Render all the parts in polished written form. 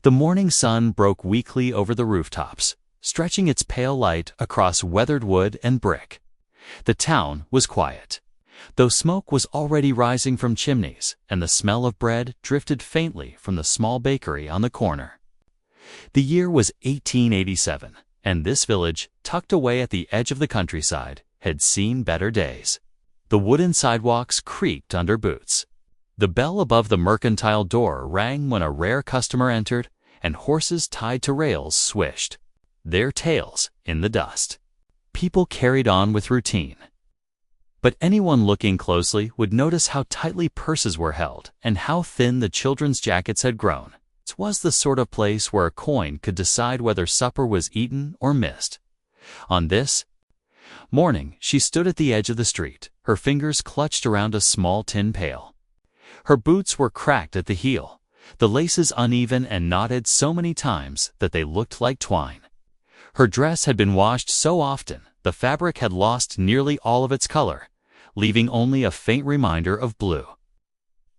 The morning sun broke weakly over the rooftops, stretching its pale light across weathered wood and brick. The town was quiet, though smoke was already rising from chimneys and the smell of bread drifted faintly from the small bakery on the corner. The year was 1887, and this village, tucked away at the edge of the countryside, had seen better days. The wooden sidewalks creaked under boots. The bell above the mercantile door rang when a rare customer entered, and horses tied to rails swished, their tails in the dust. People carried on with routine. But anyone looking closely would notice how tightly purses were held and how thin the children's jackets had grown. It was the sort of place where a coin could decide whether supper was eaten or missed. On this morning, she stood at the edge of the street, her fingers clutched around a small tin pail. Her boots were cracked at the heel, the laces uneven and knotted so many times that they looked like twine. Her dress had been washed so often the fabric had lost nearly all of its color, leaving only a faint reminder of blue.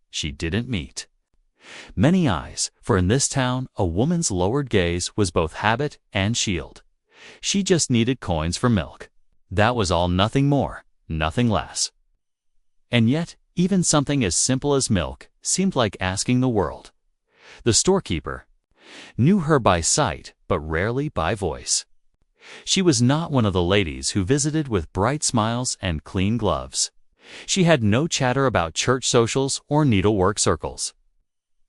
She didn't meet many eyes, for in this town a woman's lowered gaze was both habit and shield. She just needed coins for milk. That was all, nothing more, nothing less. And yet, even something as simple as milk seemed like asking the world. The storekeeper knew her by sight, but rarely by voice. She was not one of the ladies who visited with bright smiles and clean gloves. She had no chatter about church socials or needlework circles.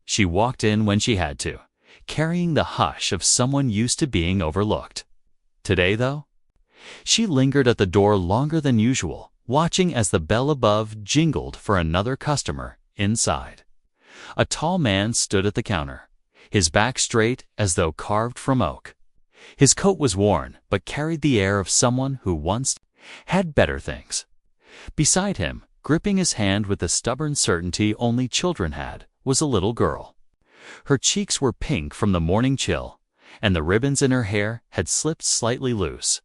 She walked in when she had to, carrying the hush of someone used to being overlooked. Today, though, she lingered at the door longer than usual, watching as the bell above jingled for another customer inside. A tall man stood at the counter, his back straight as though carved from oak. His coat was worn, but carried the air of someone who once had better things. Beside him, gripping his hand with the stubborn certainty only children had, was a little girl. Her cheeks were pink from the morning chill, and the ribbons in her hair had slipped slightly loose.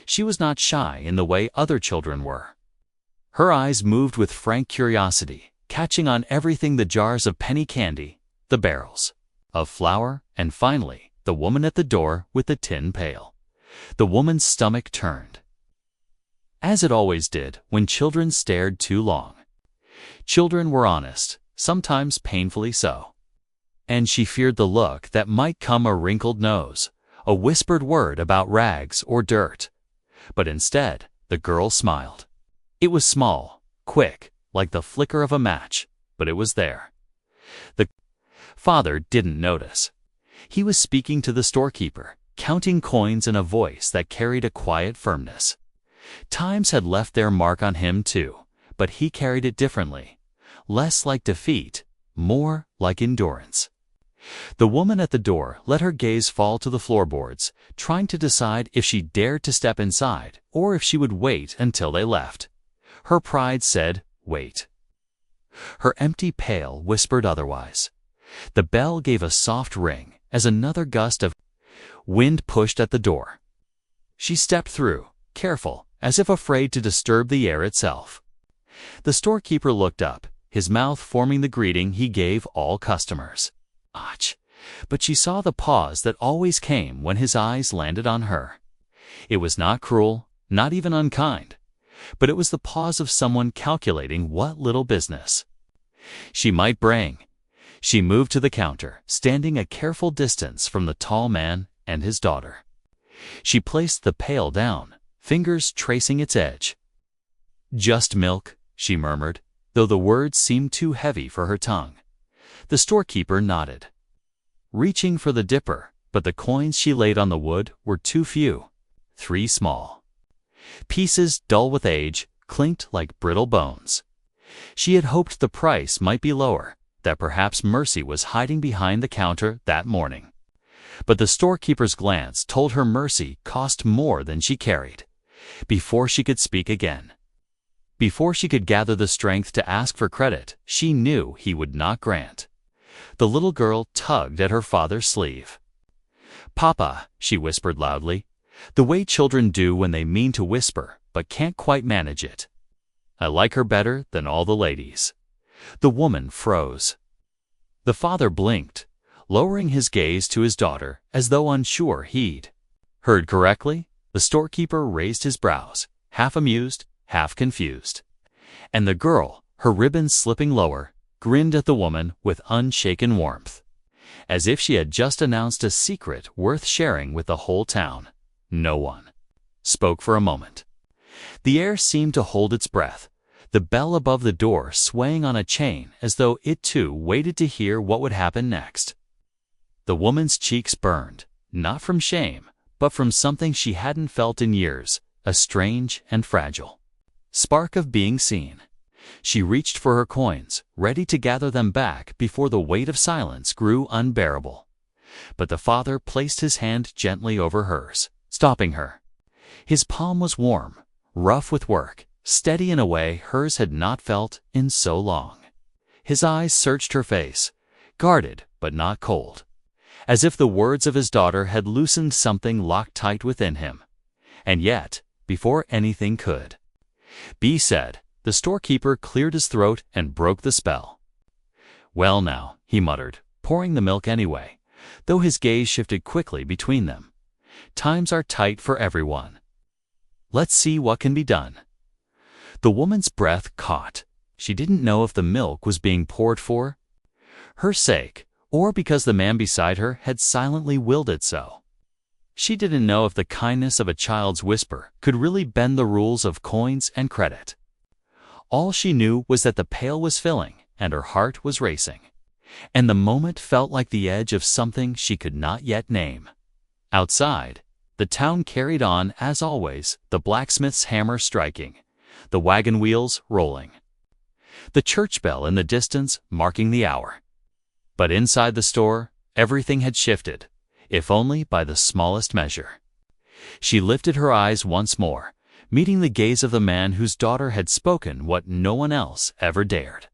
She was not shy in the way other children were. Her eyes moved with frank curiosity, catching on everything: the jars of penny candy, the barrels of flour, and finally, the woman at the door with the tin pail. The woman's stomach turned, as it always did when children stared too long. Children were honest, sometimes painfully so. And she feared the look that might come: a wrinkled nose, a whispered word about rags or dirt. But instead, the girl smiled. It was small, quick, like the flicker of a match, but it was there. The father didn't notice. He was speaking to the storekeeper, counting coins in a voice that carried a quiet firmness. Times had left their mark on him too, but he carried it differently, less like defeat, more like endurance. The woman at the door let her gaze fall to the floorboards, trying to decide if she dared to step inside or if she would wait until they left. Her pride said, wait. Her empty pail whispered otherwise. The bell gave a soft ring as another gust of wind pushed at the door. She stepped through, careful, as if afraid to disturb the air itself. The storekeeper looked up, his mouth forming the greeting he gave all customers. Ach! But she saw the pause that always came when his eyes landed on her. It was not cruel, not even unkind, but it was the pause of someone calculating what little business she might bring. She moved to the counter, standing a careful distance from the tall man and his daughter. She placed the pail down, fingers tracing its edge. Just milk, she murmured, though the words seemed too heavy for her tongue. The storekeeper nodded, reaching for the dipper, but the coins she laid on the wood were too few. 3 small pieces, dull with age, clinked like brittle bones. She had hoped the price might be lower, that perhaps Mercy was hiding behind the counter that morning. But the storekeeper's glance told her Mercy cost more than she carried. Before she could speak again, before she could gather the strength to ask for credit, she knew he would not grant. The little girl tugged at her father's sleeve. "Papa," she whispered loudly, the way children do when they mean to whisper but can't quite manage it. "I like her better than all the ladies." The woman froze. The father blinked, lowering his gaze to his daughter as though unsure he'd heard correctly. The storekeeper raised his brows, half amused, half confused. And the girl, her ribbons slipping lower, grinned at the woman with unshaken warmth, as if she had just announced a secret worth sharing with the whole town. No one spoke for a moment. The air seemed to hold its breath, the bell above the door swaying on a chain as though it too waited to hear what would happen next. The woman's cheeks burned, not from shame, but from something she hadn't felt in years, a strange and fragile spark of being seen. She reached for her coins, ready to gather them back before the weight of silence grew unbearable. But the father placed his hand gently over hers, stopping her. His palm was warm, rough with work, steady in a way hers had not felt in so long. His eyes searched her face, guarded but not cold, as if the words of his daughter had loosened something locked tight within him. And yet, before anything could be said, the storekeeper cleared his throat and broke the spell. "Well now," he muttered, pouring the milk anyway, though his gaze shifted quickly between them. "Times are tight for everyone. Let's see what can be done." The woman's breath caught. She didn't know if the milk was being poured for her sake, or because the man beside her had silently willed it so. She didn't know if the kindness of a child's whisper could really bend the rules of coins and credit. All she knew was that the pail was filling and her heart was racing, and the moment felt like the edge of something she could not yet name. Outside, the town carried on as always, the blacksmith's hammer striking, the wagon wheels rolling, the church bell in the distance marking the hour. But inside the store, everything had shifted, if only by the smallest measure. She lifted her eyes once more, meeting the gaze of the man whose daughter had spoken what no one else ever dared.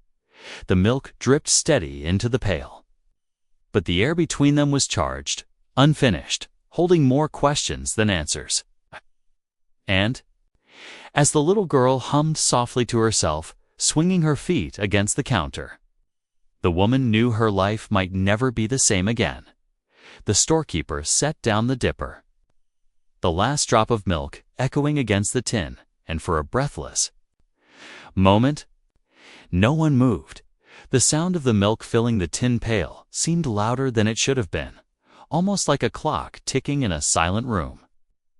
The milk dripped steady into the pail, but the air between them was charged, unfinished, holding more questions than answers. And, as the little girl hummed softly to herself, swinging her feet against the counter, the woman knew her life might never be the same again. The storekeeper set down the dipper, the last drop of milk echoing against the tin, and for a breathless moment, no one moved. The sound of the milk filling the tin pail seemed louder than it should have been, almost like a clock ticking in a silent room.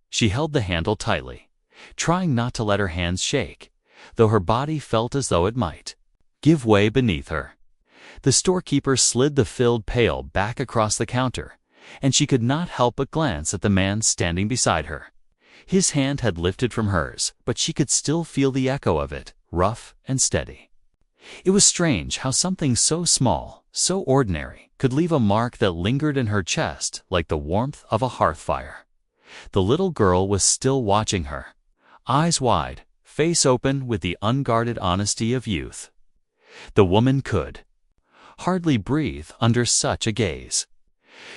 She held the handle tightly, trying not to let her hands shake, though her body felt as though it might give way beneath her. The storekeeper slid the filled pail back across the counter, and she could not help but glance at the man standing beside her. His hand had lifted from hers, but she could still feel the echo of it, rough and steady. It was strange how something so small, so ordinary, could leave a mark that lingered in her chest like the warmth of a hearth fire. The little girl was still watching her, eyes wide, face open with the unguarded honesty of youth. The woman could hardly breathe under such a gaze.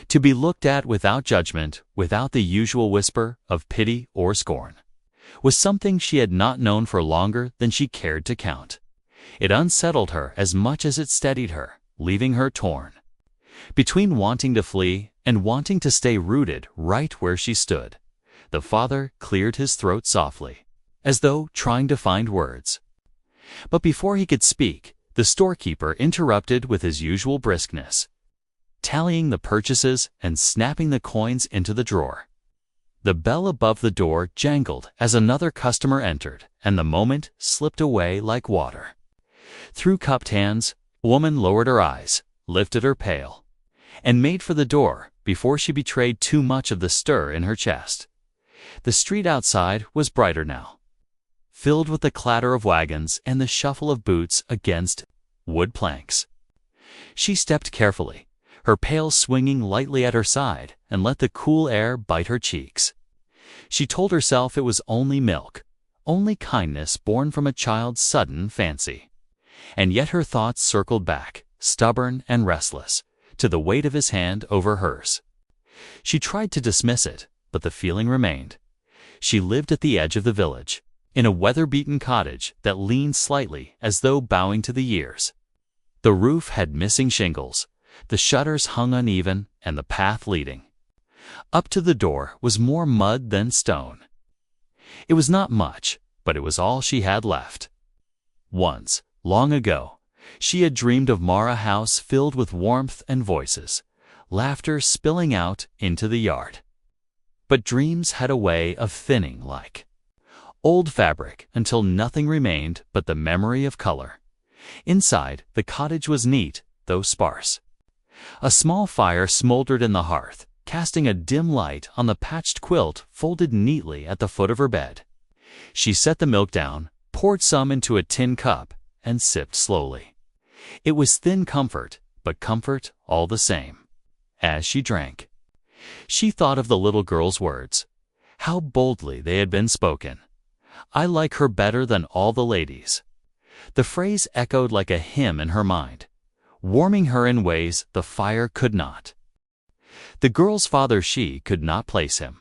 To be looked at without judgment, without the usual whisper of pity or scorn, was something she had not known for longer than she cared to count. It unsettled her as much as it steadied her, leaving her torn between wanting to flee and wanting to stay rooted right where she stood. The father cleared his throat softly, as though trying to find words. But before he could speak, the storekeeper interrupted with his usual briskness, tallying the purchases and snapping the coins into the drawer. The bell above the door jangled as another customer entered, and the moment slipped away like water. Through cupped hands, a woman lowered her eyes, lifted her pail, and made for the door before she betrayed too much of the stir in her chest. The street outside was brighter now, filled with the clatter of wagons and the shuffle of boots against wood planks. She stepped carefully, her pail swinging lightly at her side, and let the cool air bite her cheeks. She told herself it was only milk, only kindness born from a child's sudden fancy. And yet her thoughts circled back, stubborn and restless, to the weight of his hand over hers. She tried to dismiss it, but the feeling remained. She lived at the edge of the village, in a weather-beaten cottage that leaned slightly as though bowing to the years. The roof had missing shingles, The shutters hung uneven, and the path leading up to the door was more mud than stone. It was not much, but it was all she had left. Once, long ago, she had dreamed of Mara House filled with warmth and voices, laughter spilling out into the yard. But dreams had a way of thinning like old fabric until nothing remained but the memory of color. Inside, the cottage was neat, though sparse. A small fire smoldered in the hearth, casting a dim light on the patched quilt folded neatly at the foot of her bed. She set the milk down, poured some into a tin cup, and sipped slowly. It was thin comfort, but comfort all the same. As she drank, she thought of the little girl's words. How boldly they had been spoken. "I like her better than all the ladies." The phrase echoed like a hymn in her mind, warming her in ways the fire could not. The girl's father she could not place him.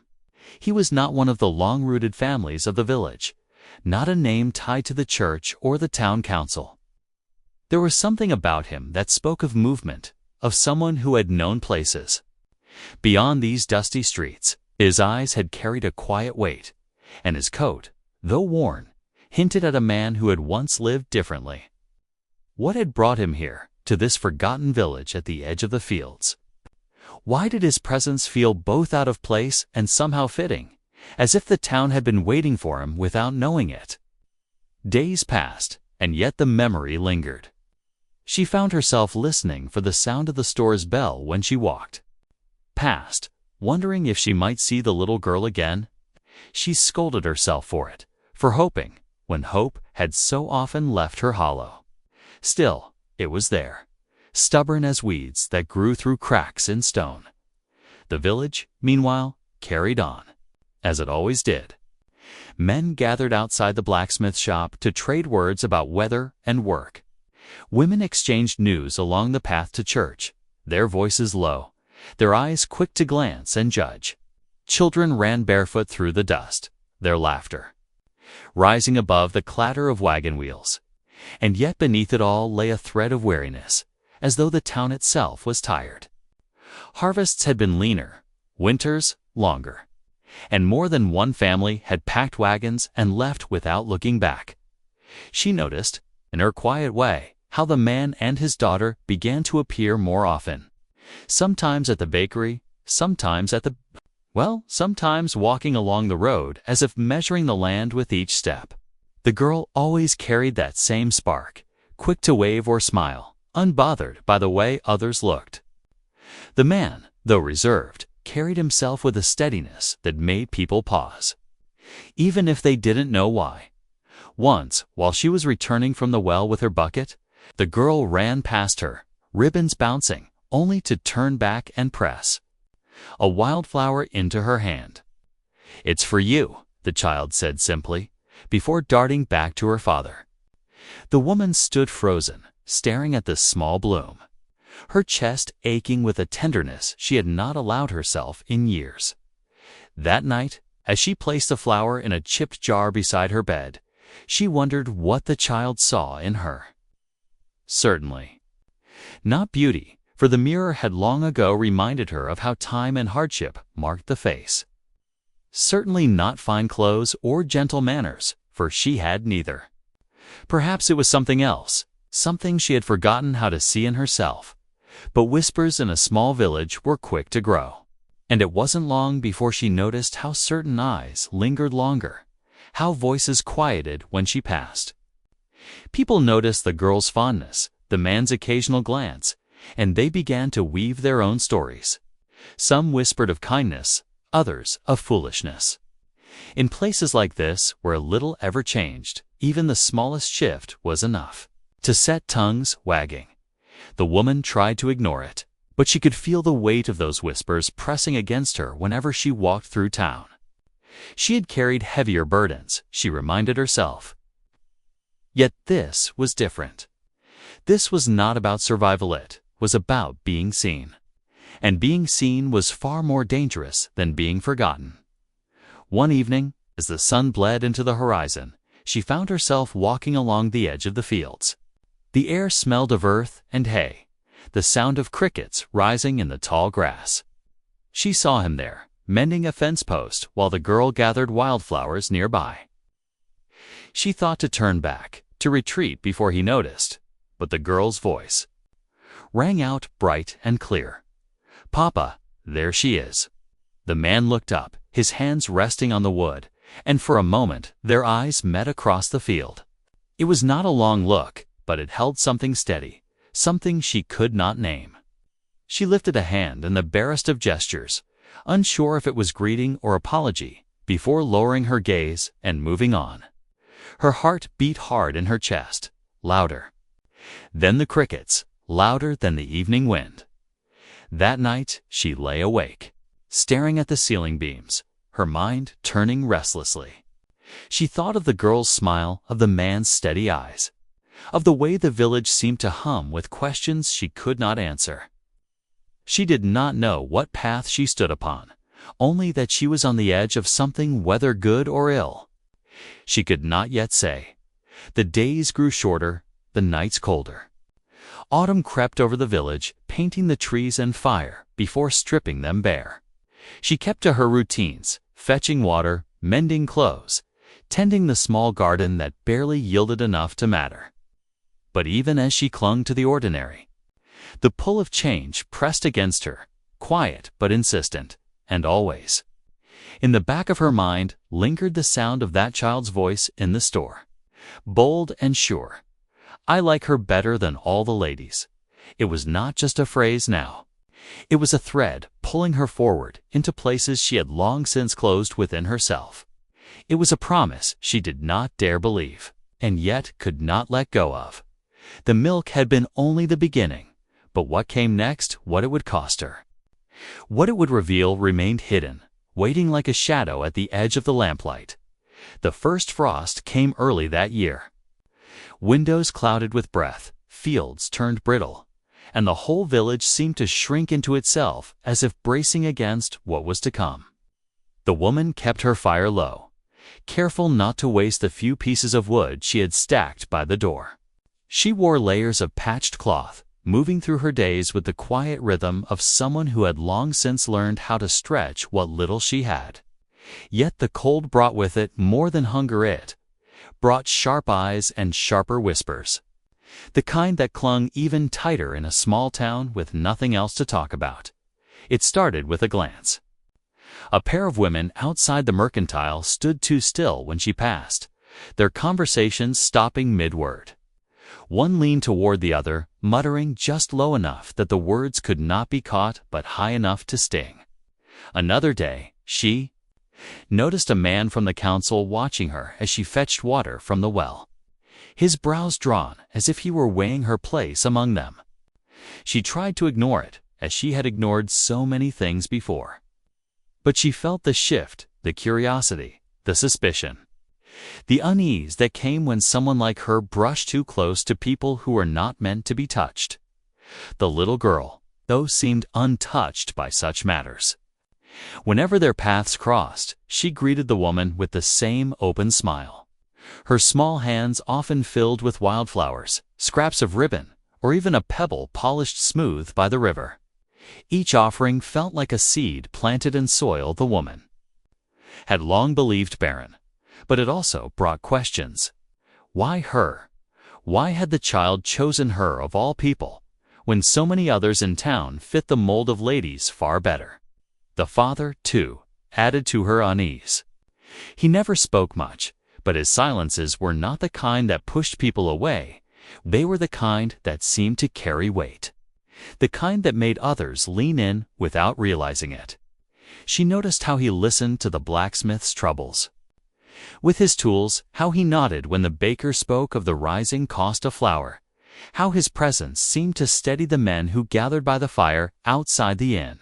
He was not one of the long-rooted families of the village, not a name tied to the church or the town council. There was something about him that spoke of movement, of someone who had known places. Beyond these dusty streets, his eyes had carried a quiet weight, and his coat, though worn, hinted at a man who had once lived differently. What had brought him here, to this forgotten village at the edge of the fields? Why did his presence feel both out of place and somehow fitting, as if the town had been waiting for him without knowing it? Days passed, and yet the memory lingered. She found herself listening for the sound of the store's bell when she walked past, wondering if she might see the little girl again. She scolded herself for it, for hoping, when hope had so often left her hollow. Still, it was there, stubborn as weeds that grew through cracks in stone. The village, meanwhile, carried on, as it always did. Men gathered outside the blacksmith shop to trade words about weather and work. Women exchanged news along the path to church, their voices low, their eyes quick to glance and judge. Children ran barefoot through the dust, their laughter rising above the clatter of wagon wheels. And yet beneath it all lay a thread of weariness, as though the town itself was tired. Harvests had been leaner, winters longer, and more than one family had packed wagons and left without looking back. She noticed, in her quiet way, how the man and his daughter began to appear more often, sometimes at the bakery, sometimes sometimes walking along the road as if measuring the land with each step. The girl always carried that same spark, quick to wave or smile, unbothered by the way others looked. The man, though reserved, carried himself with a steadiness that made people pause, even if they didn't know why. Once, while she was returning from the well with her bucket, the girl ran past her, ribbons bouncing, only to turn back and press a wildflower into her hand. "It's for you," the child said simply, before darting back to her father. The woman stood frozen, staring at the small bloom, her chest aching with a tenderness she had not allowed herself in years. That night, as she placed the flower in a chipped jar beside her bed, she wondered what the child saw in her. Certainly not beauty, for the mirror had long ago reminded her of how time and hardship marked the face. Certainly not fine clothes or gentle manners, for she had neither. Perhaps it was something else, something she had forgotten how to see in herself. But whispers in a small village were quick to grow, and it wasn't long before she noticed how certain eyes lingered longer, how voices quieted when she passed. People noticed the girl's fondness, the man's occasional glance, and they began to weave their own stories. Some whispered of kindness, others of foolishness. In places like this, where little ever changed, even the smallest shift was enough to set tongues wagging. The woman tried to ignore it, but she could feel the weight of those whispers pressing against her whenever she walked through town. She had carried heavier burdens, she reminded herself. Yet this was different. This was not about survival, it was about being seen. And being seen was far more dangerous than being forgotten. One evening, as the sun bled into the horizon, she found herself walking along the edge of the fields. The air smelled of earth and hay. the sound of crickets rising in the tall grass. She saw him there, mending a fence post while the girl gathered wildflowers nearby. She thought to turn back, to retreat before he noticed, but the girl's voice rang out bright and clear. "Papa, there she is." The man looked up, his hands resting on the wood, and for a moment their eyes met across the field. It was not a long look, but it held something steady, something she could not name. She lifted a hand in the barest of gestures, unsure if it was greeting or apology, before lowering her gaze and moving on. Her heart beat hard in her chest, louder. Then the crickets, louder than the evening wind. That night she lay awake, staring at the ceiling beams, her mind turning restlessly. She thought of the girl's smile, of the man's steady eyes, of the way the village seemed to hum with questions she could not answer. She did not know what path she stood upon, only that she was on the edge of something, whether good or ill. She could not yet say. The days grew shorter, the nights colder. Autumn crept over the village, painting the trees and fire before stripping them bare. She kept to her routines, fetching water, mending clothes, tending the small garden that barely yielded enough to matter. But even as she clung to the ordinary, the pull of change pressed against her, quiet but insistent, and always. In the back of her mind lingered the sound of that child's voice in the store, bold and sure. "I like her better than all the ladies." It was not just a phrase now. It was a thread pulling her forward into places she had long since closed within herself. It was a promise she did not dare believe, and yet could not let go of. The milk had been only the beginning, but what came next, what it would cost her, what it would reveal, remained hidden, waiting like a shadow at the edge of the lamplight. The first frost came early that year. Windows clouded with breath, fields turned brittle, and the whole village seemed to shrink into itself as if bracing against what was to come. The woman kept her fire low, careful not to waste the few pieces of wood she had stacked by the door. She wore layers of patched cloth, moving through her days with the quiet rhythm of someone who had long since learned how to stretch what little she had. Yet the cold brought with it more than hunger. It brought sharp eyes and sharper whispers, the kind that clung even tighter in a small town with nothing else to talk about. It started with a glance. A pair of women outside the mercantile stood too still when she passed, their conversations stopping mid-word. One leaned toward the other, muttering just low enough that the words could not be caught but high enough to sting. Another day, she noticed a man from the council watching her as she fetched water from the well, his brows drawn as if he were weighing her place among them. She tried to ignore it, as she had ignored so many things before. But she felt the shift, the curiosity, the suspicion, the unease that came when someone like her brushed too close to people who were not meant to be touched. The little girl, though, seemed untouched by such matters. Whenever their paths crossed, she greeted the woman with the same open smile, her small hands often filled with wildflowers, scraps of ribbon, or even a pebble polished smooth by the river. Each offering felt like a seed planted in soil the woman had long believed barren, but it also brought questions. Why her? Why had the child chosen her of all people, when so many others in town fit the mold of ladies far better? The father, too, added to her unease. He never spoke much, but his silences were not the kind that pushed people away. They were the kind that seemed to carry weight, the kind that made others lean in without realizing it. She noticed how he listened to the blacksmith's troubles with his tools, how he nodded when the baker spoke of the rising cost of flour, how his presence seemed to steady the men who gathered by the fire outside the inn.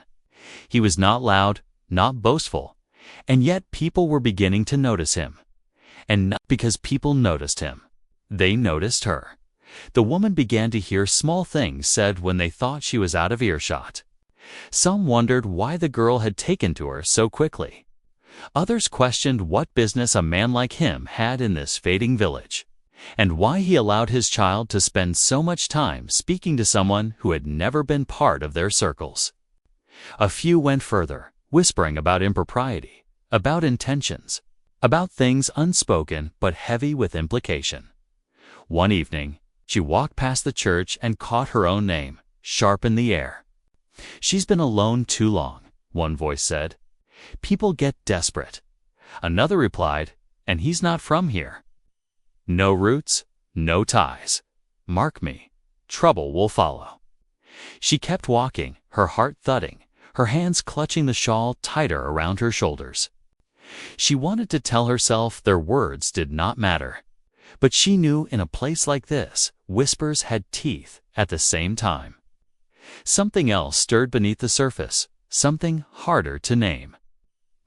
He was not loud, not boastful, and yet people were beginning to notice him. And not because people noticed him. They noticed her. The woman began to hear small things said when they thought she was out of earshot. Some wondered why the girl had taken to her so quickly. Others questioned what business a man like him had in this fading village. and why he allowed his child to spend so much time speaking to someone who had never been part of their circles. A few went further, whispering about impropriety, about intentions, about things unspoken but heavy with implication. One evening, she walked past the church and caught her own name, sharp in the air. "She's been alone too long," one voice said. "People get desperate." Another replied, "And he's not from here." No roots, no ties. Mark me, trouble will follow. She kept walking, her heart thudding, her hands clutching the shawl tighter around her shoulders. She wanted to tell herself their words did not matter, but she knew in a place like this, whispers had teeth at the same time. Something else stirred beneath the surface, something harder to name.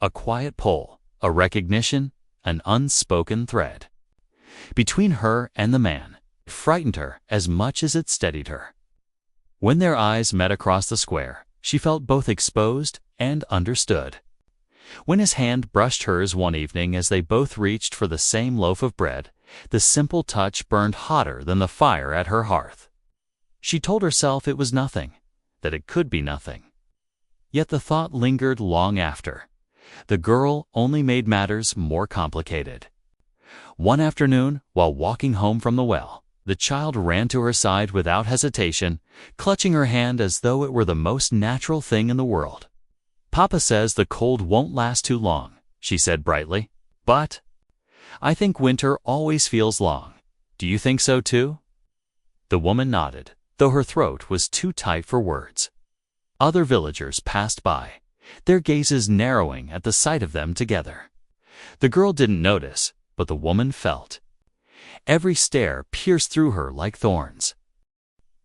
A quiet pull, a recognition, an unspoken thread. Between her and the man, it frightened her as much as it steadied her. When their eyes met across the square, she felt both exposed and understood. When his hand brushed hers one evening as they both reached for the same loaf of bread, the simple touch burned hotter than the fire at her hearth. She told herself it was nothing, that it could be nothing. Yet the thought lingered long after. The girl only made matters more complicated. One afternoon, while walking home from the well, the child ran to her side without hesitation, clutching her hand as though it were the most natural thing in the world. "Papa says the cold won't last too long," she said brightly. "But I think winter always feels long. Do you think so too?" The woman nodded, though her throat was too tight for words. Other villagers passed by, their gazes narrowing at the sight of them together. The girl didn't notice, but the woman felt. Every stare pierced through her like thorns.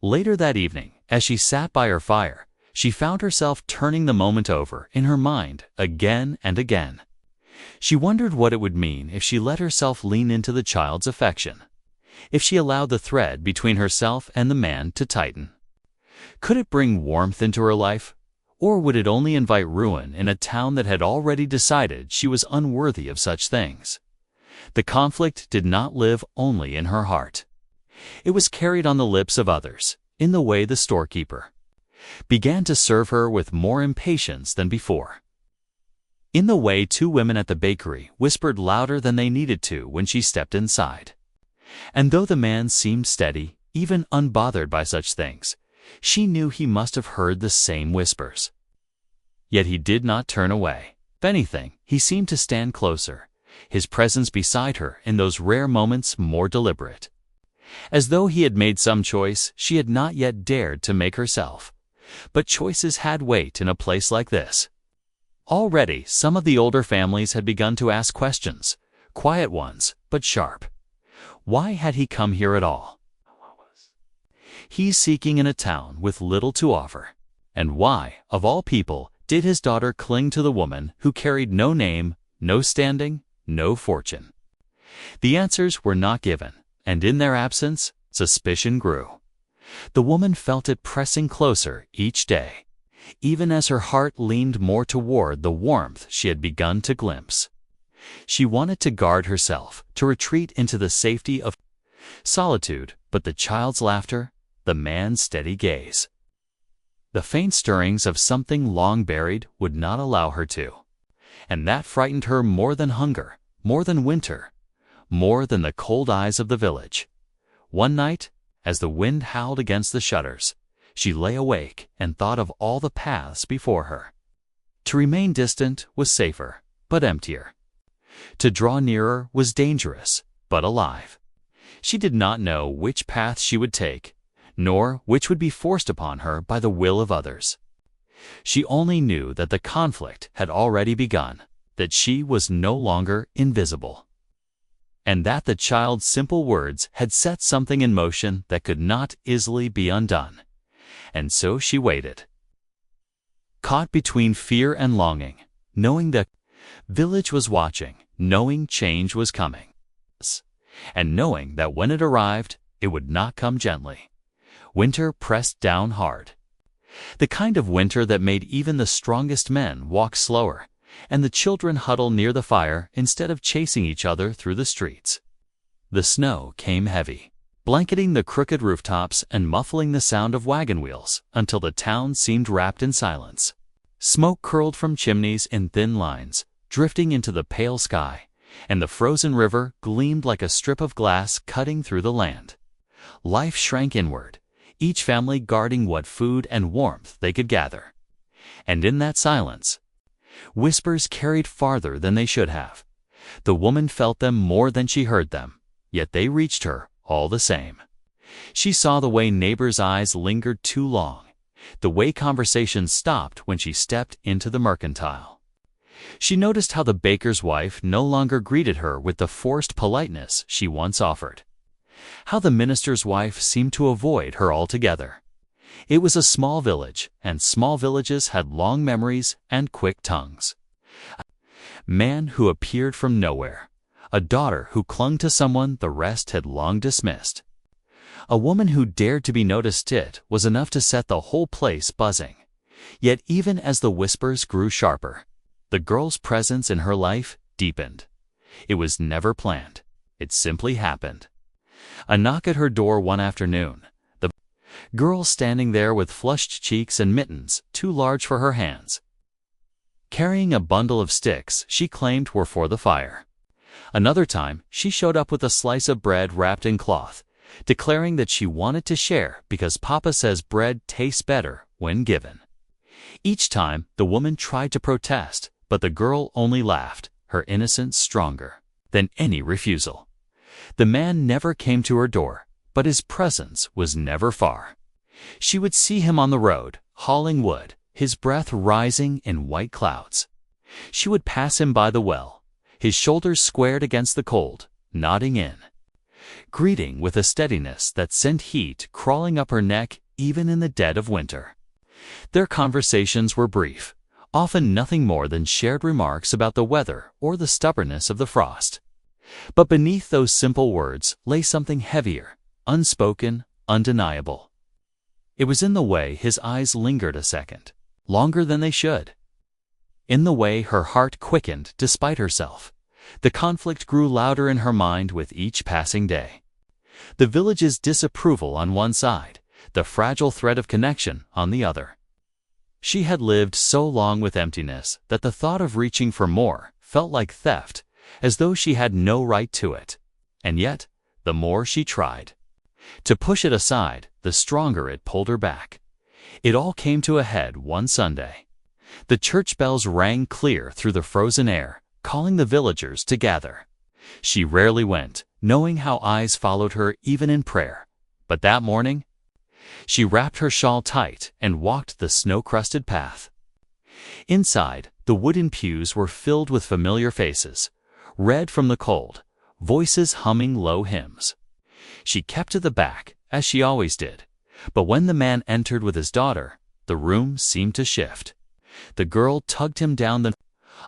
Later that evening, as she sat by her fire, she found herself turning the moment over in her mind again and again. She wondered what it would mean if she let herself lean into the child's affection, if she allowed the thread between herself and the man to tighten. Could it bring warmth into her life, or would it only invite ruin in a town that had already decided she was unworthy of such things? The conflict did not live only in her heart. It was carried on the lips of others, in the way the storekeeper began to serve her with more impatience than before, in the way two women at the bakery whispered louder than they needed to when she stepped inside. And though the man seemed steady, even unbothered by such things, she knew he must have heard the same whispers. Yet he did not turn away. If anything, he seemed to stand closer, his presence beside her in those rare moments more deliberate. As though he had made some choice she had not yet dared to make herself. But choices had weight in a place like this. Already, some of the older families had begun to ask questions, quiet ones, but sharp. Why had he come here at all? He's seeking in a town with little to offer. And why, of all people, did his daughter cling to the woman who carried no name, no standing, no fortune? The answers were not given, and in their absence, suspicion grew. The woman felt it pressing closer each day, even as her heart leaned more toward the warmth she had begun to glimpse. She wanted to guard herself, to retreat into the safety of solitude, but the child's laughter, the man's steady gaze, the faint stirrings of something long buried would not allow her to. And that frightened her more than hunger, more than winter, more than the cold eyes of the village. One night, as the wind howled against the shutters, she lay awake and thought of all the paths before her. To remain distant was safer, but emptier. To draw nearer was dangerous, but alive. She did not know which path she would take, nor which would be forced upon her by the will of others. She only knew that the conflict had already begun, that she was no longer invisible, and that the child's simple words had set something in motion that could not easily be undone. And so she waited, caught between fear and longing, knowing the village was watching, knowing change was coming, and knowing that when it arrived, it would not come gently. Winter pressed down hard. The kind of winter that made even the strongest men walk slower, and the children huddle near the fire instead of chasing each other through the streets. The snow came heavy, blanketing the crooked rooftops and muffling the sound of wagon wheels until the town seemed wrapped in silence. Smoke curled from chimneys in thin lines, drifting into the pale sky, and the frozen river gleamed like a strip of glass cutting through the land. Life shrank inward, each family guarding what food and warmth they could gather. And in that silence, whispers carried farther than they should have. The woman felt them more than she heard them, yet they reached her all the same. She saw the way neighbors' eyes lingered too long, the way conversations stopped when she stepped into the mercantile. She noticed how the baker's wife no longer greeted her with the forced politeness she once offered. How the minister's wife seemed to avoid her altogether. It was a small village, and small villages had long memories and quick tongues. A man who appeared from nowhere, a daughter who clung to someone the rest had long dismissed. A woman who dared to be noticed. It was enough to set the whole place buzzing. Yet even as the whispers grew sharper, the girl's presence in her life deepened. It was never planned. It simply happened. A knock at her door one afternoon. The girl standing there with flushed cheeks and mittens too large for her hands, carrying a bundle of sticks she claimed were for the fire. Another time, she showed up with a slice of bread wrapped in cloth, declaring that she wanted to share because Papa says bread tastes better when given. Each time, the woman tried to protest, but the girl only laughed, her innocence stronger than any refusal. The man never came to her door, but his presence was never far. She would see him on the road, hauling wood, his breath rising in white clouds. She would pass him by the well, his shoulders squared against the cold, nodding in, greeting with a steadiness that sent heat crawling up her neck even in the dead of winter. Their conversations were brief, often nothing more than shared remarks about the weather or the stubbornness of the frost. But beneath those simple words lay something heavier, unspoken, undeniable. It was in the way his eyes lingered a second, longer than they should. In the way her heart quickened despite herself. The conflict grew louder in her mind with each passing day. The village's disapproval on one side, the fragile thread of connection on the other. She had lived so long with emptiness that the thought of reaching for more felt like theft, as though she had no right to it. And yet, the more she tried to push it aside, the stronger it pulled her back. It all came to a head one Sunday. The church bells rang clear through the frozen air, calling the villagers to gather. She rarely went, knowing how eyes followed her even in prayer. But that morning, she wrapped her shawl tight and walked the snow-crusted path. Inside, the wooden pews were filled with familiar faces, red from the cold, voices humming low hymns. She kept to the back, as she always did, but when the man entered with his daughter, the room seemed to shift. The girl tugged him down the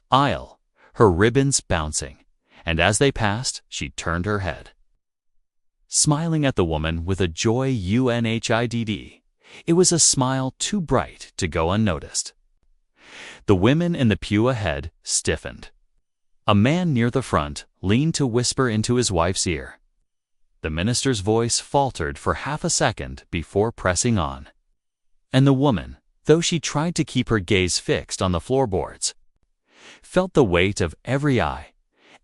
aisle, her ribbons bouncing, and as they passed, she turned her head, smiling at the woman with a joy unhid. It was a smile too bright to go unnoticed. The women in the pew ahead stiffened. A man near the front leaned to whisper into his wife's ear. The minister's voice faltered for half a second before pressing on. And the woman, though she tried to keep her gaze fixed on the floorboards, felt the weight of every eye,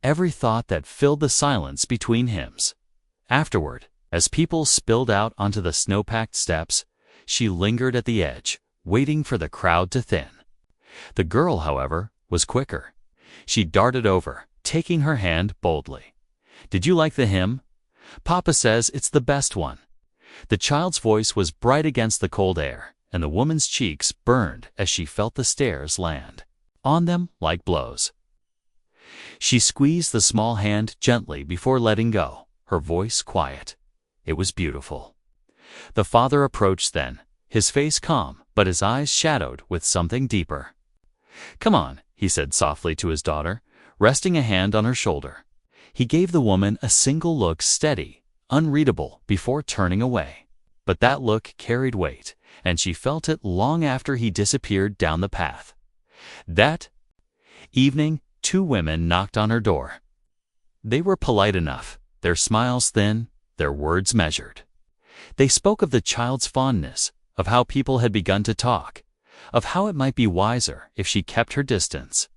every thought that filled the silence between hymns. Afterward, as people spilled out onto the snow-packed steps, she lingered at the edge, waiting for the crowd to thin. The girl, however, was quicker. She darted over, taking her hand boldly. "Did you like the hymn? Papa says it's the best one." The child's voice was bright against the cold air, and the woman's cheeks burned as she felt the stares land on them like blows. She squeezed the small hand gently before letting go, her voice quiet. It was beautiful. The father approached then, his face calm, but his eyes shadowed with something deeper. "Come on," he said softly to his daughter, resting a hand on her shoulder. He gave the woman a single look, steady, unreadable, before turning away. But that look carried weight, and she felt it long after he disappeared down the path. That evening, 2 women knocked on her door. They were polite enough, their smiles thin, their words measured. They spoke of the child's fondness, of how people had begun to talk, of how it might be wiser if she kept her distance.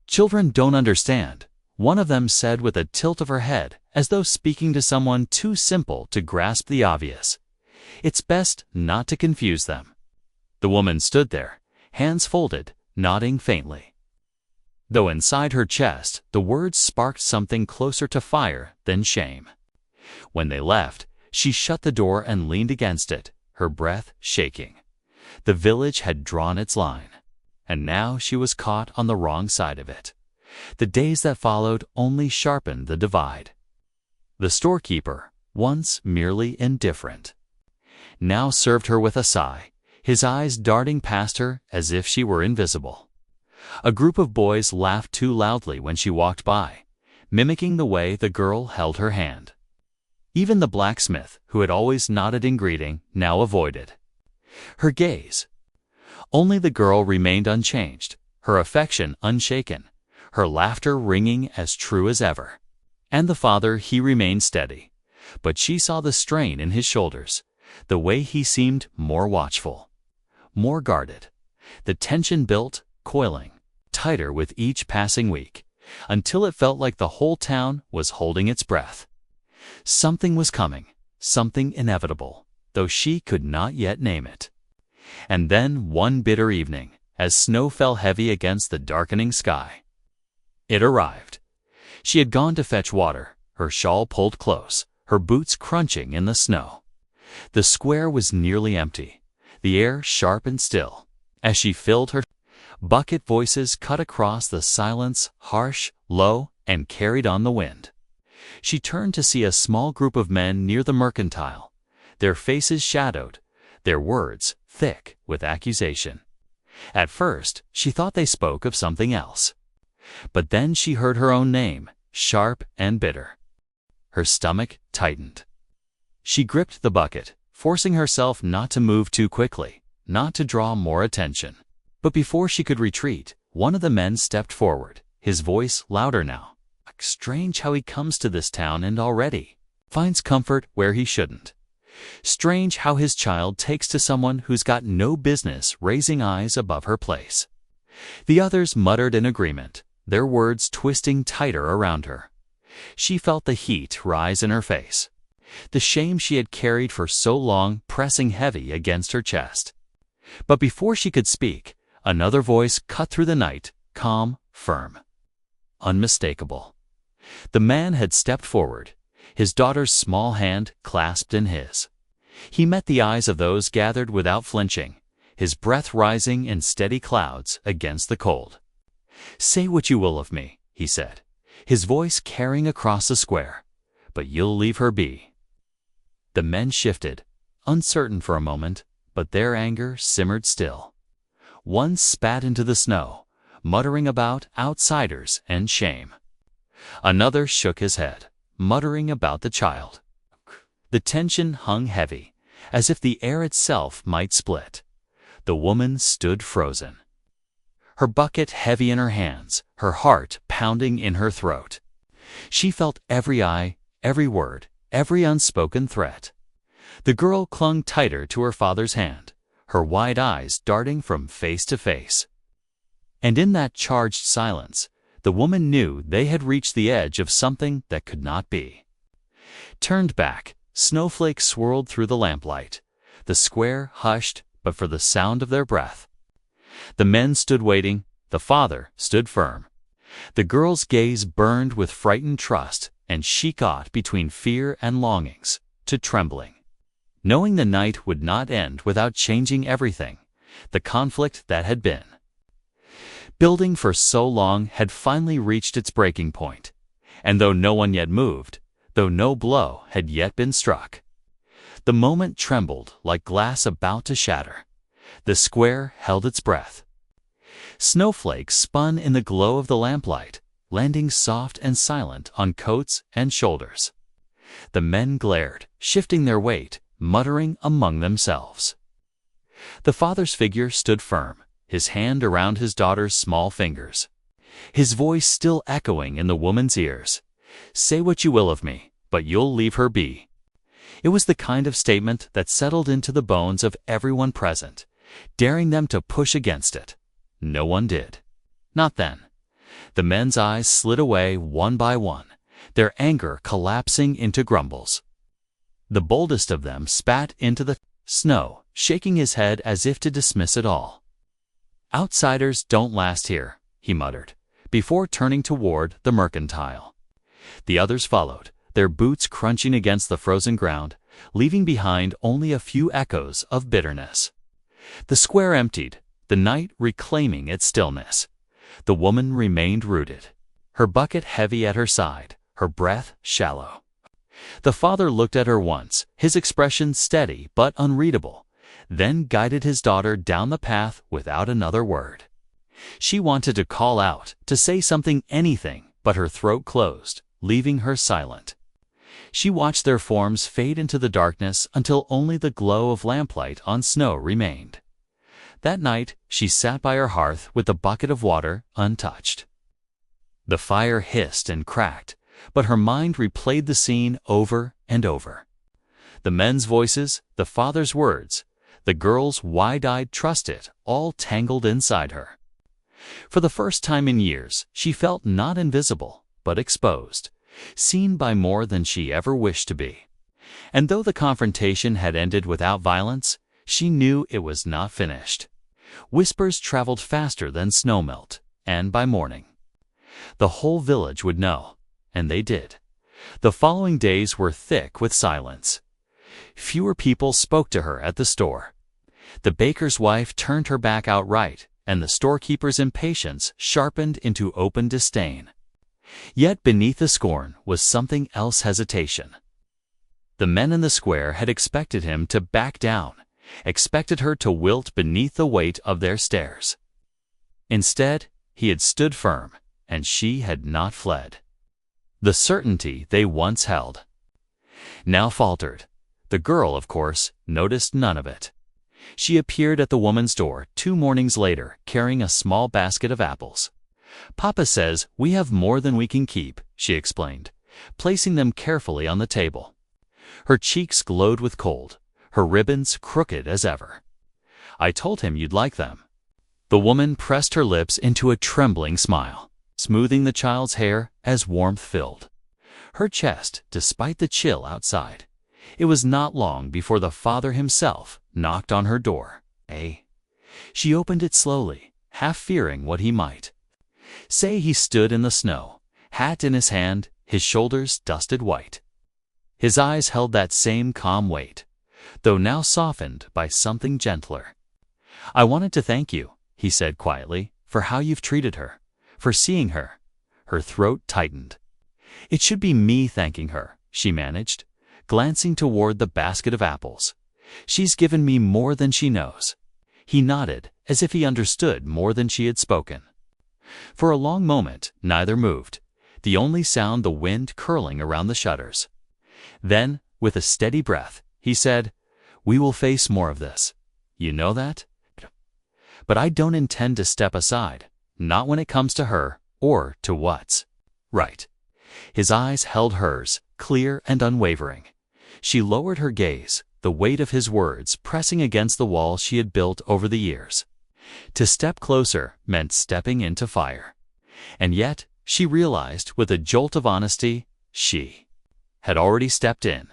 "Children don't understand," one of them said with a tilt of her head, as though speaking to someone too simple to grasp the obvious. "It's best not to confuse them." The woman stood there, hands folded, nodding faintly. Though inside her chest, the words sparked something closer to fire than shame. When they left, she shut the door and leaned against it, her breath shaking. The village had drawn its line, and now she was caught on the wrong side of it. The days that followed only sharpened the divide. The storekeeper, once merely indifferent, now served her with a sigh, his eyes darting past her as if she were invisible. A group of boys laughed too loudly when she walked by, mimicking the way the girl held her hand. Even the blacksmith, who had always nodded in greeting, now avoided her gaze. Only the girl remained unchanged, her affection unshaken, her laughter ringing as true as ever. And the father, he remained steady, but she saw the strain in his shoulders, the way he seemed more watchful, more guarded. The tension built, coiling tighter with each passing week, until it felt like the whole town was holding its breath. Something was coming, something inevitable, though she could not yet name it. And then one bitter evening, as snow fell heavy against the darkening sky, it arrived. She had gone to fetch water, her shawl pulled close, her boots crunching in the snow. The square was nearly empty, the air sharp and still. As she filled her bucket, voices cut across the silence, harsh, low, and carried on the wind. She turned to see a small group of men near the mercantile, their faces shadowed, their words thick with accusation. At first, she thought they spoke of something else. But then she heard her own name, sharp and bitter. Her stomach tightened. She gripped the bucket, forcing herself not to move too quickly, not to draw more attention. But before she could retreat, one of the men stepped forward, his voice louder now. "Strange how he comes to this town and already finds comfort where he shouldn't. Strange how his child takes to someone who's got no business raising eyes above her place." The others muttered in agreement, their words twisting tighter around her. She felt the heat rise in her face, the shame she had carried for so long pressing heavy against her chest. But before she could speak, another voice cut through the night, calm, firm, unmistakable. The man had stepped forward, his daughter's small hand clasped in his. He met the eyes of those gathered without flinching, his breath rising in steady clouds against the cold. "Say what you will of me," he said, his voice carrying across the square, "but you'll leave her be." The men shifted, uncertain for a moment, but their anger simmered still. One spat into the snow, muttering about outsiders and shame. Another shook his head, muttering about the child. The tension hung heavy, as if the air itself might split. The woman stood frozen, her bucket heavy in her hands, her heart pounding in her throat. She felt every eye, every word, every unspoken threat. The girl clung tighter to her father's hand, her wide eyes darting from face to face. And in that charged silence, the woman knew they had reached the edge of something that could not be. Turned back, snowflakes swirled through the lamplight. The square hushed but for the sound of their breath. The men stood waiting, the father stood firm. The girl's gaze burned with frightened trust, and she caught between fear and longings, to trembling. Knowing the night would not end without changing everything, the conflict that had been building for so long had finally reached its breaking point, and though no one yet moved, though no blow had yet been struck, the moment trembled like glass about to shatter. The square held its breath. Snowflakes spun in the glow of the lamplight, landing soft and silent on coats and shoulders. The men glared, shifting their weight, muttering among themselves. The father's figure stood firm, his hand around his daughter's small fingers, his voice still echoing in the woman's ears. "Say what you will of me, but you'll leave her be." It was the kind of statement that settled into the bones of everyone present, daring them to push against it. No one did. Not then. The men's eyes slid away one by one, their anger collapsing into grumbles. The boldest of them spat into the snow, shaking his head as if to dismiss it all. "Outsiders don't last here," he muttered, before turning toward the mercantile. The others followed, their boots crunching against the frozen ground, leaving behind only a few echoes of bitterness. The square emptied, the night reclaiming its stillness. The woman remained rooted, her bucket heavy at her side, her breath shallow. The father looked at her once, his expression steady but unreadable, then guided his daughter down the path without another word. She wanted to call out, to say something, anything, but her throat closed, leaving her silent. She watched their forms fade into the darkness until only the glow of lamplight on snow remained. That night she sat by her hearth with the bucket of water untouched. The fire hissed and cracked, but her mind replayed the scene over and over. The men's voices, the father's words, the girl's wide-eyed trust, it all tangled inside her. For the first time in years, she felt not invisible, but exposed, seen by more than she ever wished to be. And though the confrontation had ended without violence, she knew it was not finished. Whispers traveled faster than snowmelt, and by morning, the whole village would know, and they did. The following days were thick with silence. Fewer people spoke to her at the store. The baker's wife turned her back outright, and the storekeeper's impatience sharpened into open disdain. Yet beneath the scorn was something else: hesitation. The men in the square had expected him to back down, expected her to wilt beneath the weight of their stares. Instead, he had stood firm, and she had not fled. The certainty they once held now faltered. The girl, of course, noticed none of it. She appeared at the woman's door 2 mornings later, carrying a small basket of apples. "Papa says we have more than we can keep," she explained, placing them carefully on the table. Her cheeks glowed with cold, her ribbons crooked as ever. "I told him you'd like them." The woman pressed her lips into a trembling smile, smoothing the child's hair as warmth filled her chest despite the chill outside. It was not long before the father himself knocked on her door. She opened it slowly, half fearing what he might say. He stood in the snow, hat in his hand, his shoulders dusted white. His eyes held that same calm weight, though now softened by something gentler. "I wanted to thank you," he said quietly, "for how you've treated her, for seeing her." Her throat tightened. "It should be me thanking her," she managed, glancing toward the basket of apples. "She's given me more than she knows." He nodded, as if he understood more than she had spoken. For a long moment, neither moved, the only sound the wind curling around the shutters. Then, with a steady breath, he said, "We will face more of this. You know that? But I don't intend to step aside, not when it comes to her, or to what's right." His eyes held hers, clear and unwavering. She lowered her gaze, the weight of his words pressing against the wall she had built over the years. To step closer meant stepping into fire. And yet, she realized with a jolt of honesty, she had already stepped in.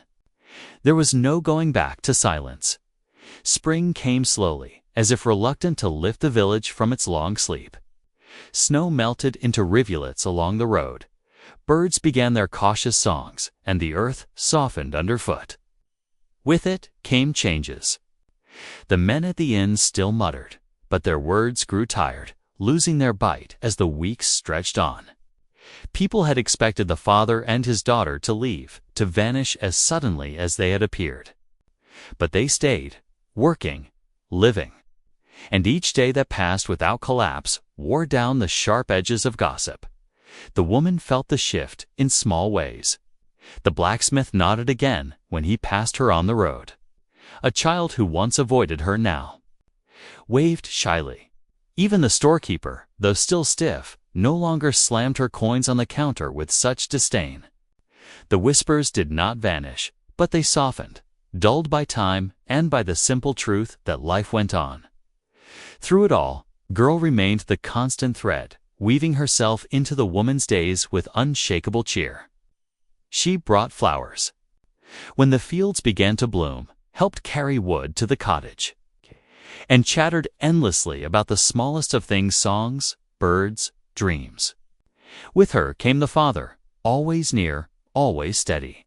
There was no going back to silence. Spring came slowly, as if reluctant to lift the village from its long sleep. Snow melted into rivulets along the road. Birds began their cautious songs, and the earth softened underfoot. With it came changes. The men at the inn still muttered, but their words grew tired, losing their bite as the weeks stretched on. People had expected the father and his daughter to leave, to vanish as suddenly as they had appeared. But they stayed, working, living. And each day that passed without collapse wore down the sharp edges of gossip. The woman felt the shift in small ways. The blacksmith nodded again when he passed her on the road. A child who once avoided her now waved shyly. Even the storekeeper, though still stiff, no longer slammed her coins on the counter with such disdain. The whispers did not vanish, but they softened, dulled by time and by the simple truth that life went on. Through it all, girl remained the constant thread, weaving herself into the woman's days with unshakable cheer. She brought flowers when the fields began to bloom, helped carry wood to the cottage, and chattered endlessly about the smallest of things: songs, birds, dreams. With her came the father, always near, always steady.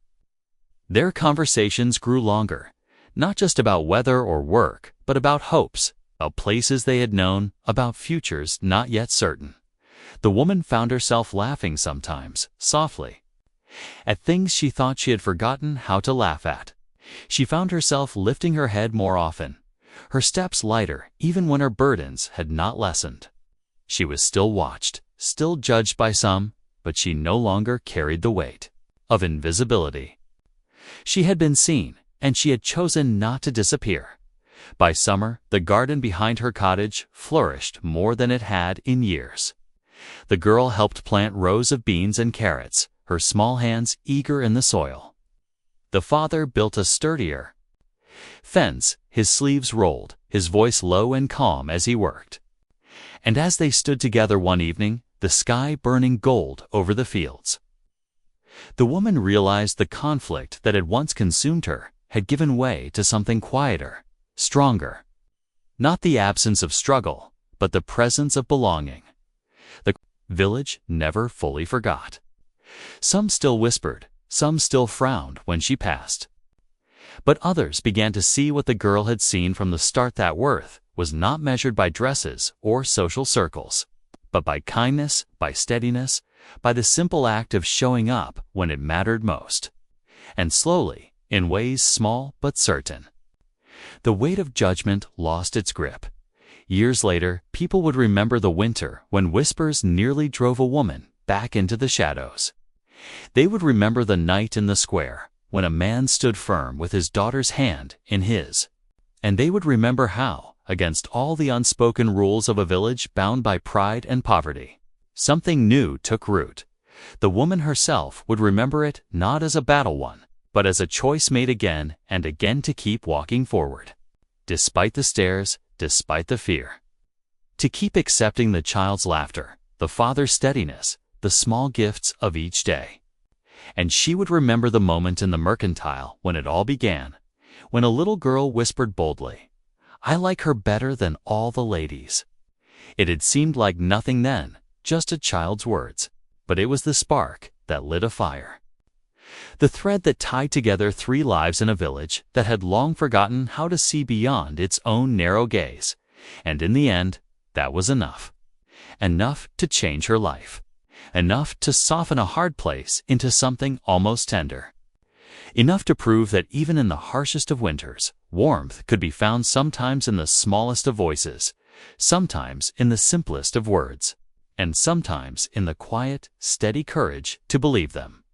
Their conversations grew longer, not just about weather or work, but about hopes, about places they had known, about futures not yet certain. The woman found herself laughing sometimes, softly, at things she thought she had forgotten how to laugh at. She found herself lifting her head more often, her steps lighter even when her burdens had not lessened. She was still watched, still judged by some, but she no longer carried the weight of invisibility. She had been seen, and she had chosen not to disappear. By summer, the garden behind her cottage flourished more than it had in years. The girl helped plant rows of beans and carrots, her small hands eager in the soil. The father built a sturdier fence, his sleeves rolled, his voice low and calm as he worked. And as they stood together one evening, the sky burning gold over the fields, the woman realized the conflict that had once consumed her had given way to something quieter, stronger. Not the absence of struggle, but the presence of belonging. The village never fully forgot. Some still whispered, some still frowned when she passed. But others began to see what the girl had seen from the start: that worth was not measured by dresses or social circles, but by kindness, by steadiness, by the simple act of showing up when it mattered most. And slowly, in ways small but certain, the weight of judgment lost its grip. Years later, people would remember the winter when whispers nearly drove a woman back into the shadows. They would remember the night in the square when a man stood firm with his daughter's hand in his. And they would remember how, against all the unspoken rules of a village bound by pride and poverty, something new took root. The woman herself would remember it not as a battle won, but as a choice made again and again to keep walking forward, despite the stares, despite the fear. To keep accepting the child's laughter, the father's steadiness, the small gifts of each day. And she would remember the moment in the mercantile when it all began, when a little girl whispered boldly, "I like her better than all the ladies." It had seemed like nothing then, just a child's words, but it was the spark that lit a fire. The thread that tied together 3 lives in a village that had long forgotten how to see beyond its own narrow gaze. And in the end, that was enough. Enough to change her life. Enough to soften a hard place into something almost tender. Enough to prove that even in the harshest of winters, warmth could be found sometimes in the smallest of voices, sometimes in the simplest of words, and sometimes in the quiet, steady courage to believe them.